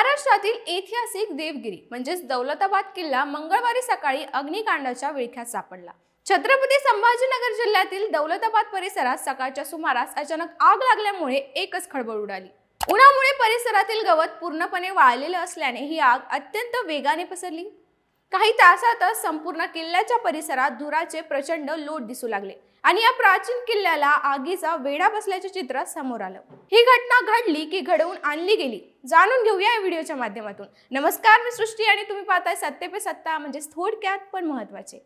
महाराष्ट्रातील ऐतिहासिक देवगिरी म्हणजेच दौलताबाद किल्ला मंगळवारी सकाळी अग्निकांडाच्या विळख्यात सापडला। छत्रपती संभाजीनगर जिल्ह्यातील दौलताबाद परिसरात सकाळच्या सुमारास अचानक आग लागल्यामुळे एकच खळबळ उडाली। उन्हामुळे परिसरातील गवत पूर्णपणे वाळलेले असल्याने ही आग अत्यंत वेगाने पसरली। काही तासातच संपूर्ण किल्ल्याच्या परिसरात धुराचे प्रचंड लोट दिसू लागले आणि या प्राचीन किल्ल्याला आगीचा वेढा बसल्याचे चित्र समोर आलं। ही घटना घडली की घडवून आणली गेली, जाणून घेऊया या व्हिडिओच्या माध्यमातून। नमस्कार, मी सृष्टी आणि तुम्ही पाहताय सत्य पे सत्ता, म्हणजे थोडक्यात पण महत्त्वाचे।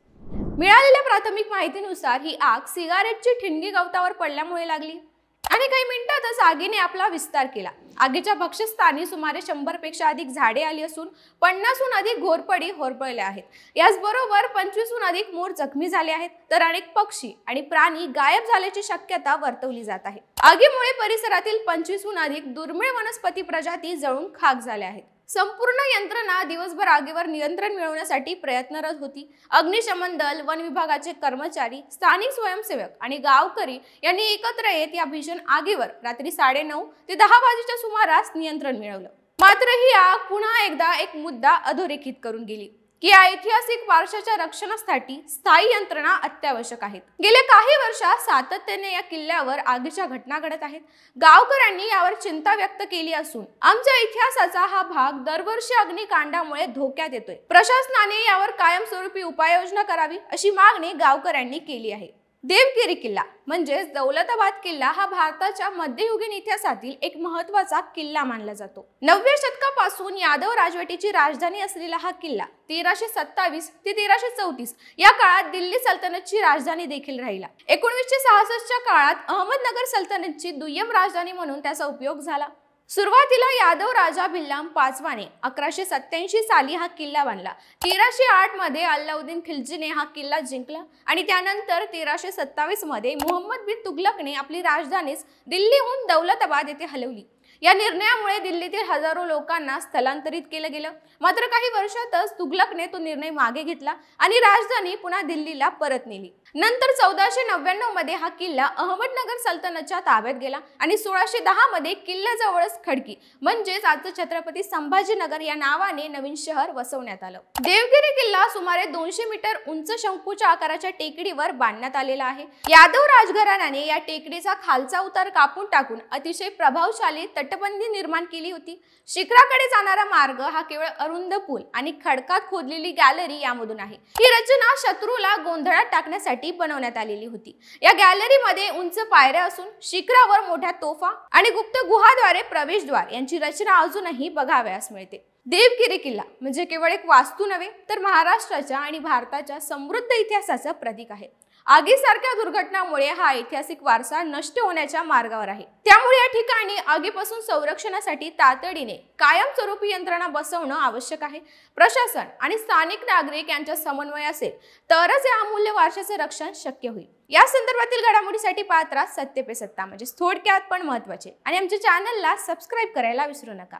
मिळालेल्या प्राथमिक माहितीनुसार ही आग सिगारेटची ठिणगी गवतावर पडल्यामुळे लागली आणि काही मिनिटातच आगीने आपला विस्तार केला। आगीच्या भक्ष्यस्थानी सुमारे 100 पेक्षा अधिक झाडे आली असून 50हून अधिक घोरपडी होरपळल्या आहेत। याचबरोबर 25हून अधिक मोर जखमी झाले आहेत, तर अनेक पक्षी आणि प्राणी गायब झाल्याची शक्यता वर्तवली जात आहे। आगीमुळे परिसरातील 25हून अधिक दुर्मिळ वनस्पती प्रजाती जळून खाक झाल्या आहेत। संपूर्ण यंत्रणा दिवसभर आगीवर नियंत्रण मिळवण्यासाठी प्रयत्नरत होती। अग्निशमन दल, वन विभागाचे कर्मचारी, स्थानिक स्वयंसेवक आणि गावकरी यांनी एकत्र येत या भीषण आगीवर रात्री 9:30 ते 10 वाजेच्या सुमारास नियंत्रण मिळवलं। मात्र ही आग पुन्हा एकदा एक मुद्दा अधोरेखित करून गेली की या ऐतिहासिक वारशाच्या रक्षणासाठी स्थायी यंत्रणा अत्यावश्यक आहेत। गेल्या काही वर्षात सातत्याने या किल्ल्यावर आगीच्या घटना घडत आहेत। गावकऱ्यांनी यावर चिंता व्यक्त केली असून आमच्या इतिहासाचा हा भाग दरवर्षी अग्निकांडामुळे धोक्यात येतोय। प्रशासनाने यावर कायमस्वरूपी उपाययोजना करावी अशी मागणी गावकऱ्यांनी केली आहे। देवगिरी किल्ला म्हणजेच दौलताबाद किल्ला हा भारताच्या मध्ययुगीन इतिहासातील एक महत्त्वाचा किल्ला मानला जातो। 9व्या शतकापासून यादव राजवटीची राजधानी असलेला हा किल्ला 1327 ते 1334 या काळात दिल्ली सल्तनतची राजधानी देखील राहिला। 1966च्या काळात अहमदनगर सल्तनतची दुय्यम राजधानी म्हणून त्याचा उपयोग झाला। सुरुवातीला यादव राजा भिल्लाम पाचवाने 1187 साली हा किल्ला बांधला। 1308 मध्ये अल्लाउद्दीन खिल्जीने हा किल्ला जिंकला आणि त्यानंतर 1327 मध्ये मुहम्मद बिन तुगलकने आपली राजधानी दिल्लीहून दौलताबाद येथे हलवली। या निर्णयामुळे दिल्लीतील हजारो लोकांना स्थलांतरित केलं गेलं। मात्र काही वर्षातच तुगलकने तो निर्णय मागे घेतला आणि राजधानी पुन्हा दिल्लीला परत नेली। नंतर 1499 मध्ये हा किल्ला अहमदनगर सल्तनतच्या ताब्यात गेला आणि 1610 मध्ये किल्ल्याजवळच खडकी म्हणजेच आजचं छत्रपती संभाजीनगर या नावाने नवीन शहर वसवण्यात आलं। देवगिरी किल्ला सुमारे 200 मीटर उंच शंकूच्या आकाराच्या टेकडीवर बांधण्यात आलेला आहे। यादव राजघराण्याने या टेकडीचा खालचा उतार कापून टाकून अतिशय प्रभावशाली तटबंदी निर्माण केली होती। शिखराकडे जाणारा मार्ग हा केवळ अरुंद पूल आणि खडकात खोदलेली गॅलरी यामधून आहे। ही रचना शत्रूला गोंधळात टाकण्यासाठी बनवण्यात आलेली होती। या गॅलरीमध्ये उंच पायऱ्या असून शिखरावर मोठ्या तोफा आणि गुप्त गुहाद्वारे प्रवेशद्वार यांची रचना अजूनही बघावयास मिळते। देवगिरी किल्ला म्हणजे केवळ एक वास्तू नव्हे, तर महाराष्ट्राच्या आणि भारताच्या समृद्ध इतिहासाचं प्रतीक आहे। आगीसारख्या दुर्घटनामुळे हा ऐतिहासिक वारसा नष्ट होण्याच्या मार्गावर आहे। त्यामुळे या ठिकाणी आगीपासून संरक्षणासाठी तातडीने कायमस्वरूपी यंत्रणा बसवणं आवश्यक आहे। प्रशासन आणि स्थानिक नागरिक यांचा समन्वय असेल तरच या अमूल्य वारशाचे रक्षण शक्य होईल। या संदर्भातील घडामोडीसाठी पाहत राहा सत्य पे सत्ता, म्हणजे थोडक्यात पण महत्त्वाचे, आणि आमच्या चॅनलला सबस्क्राईब करायला विसरू नका।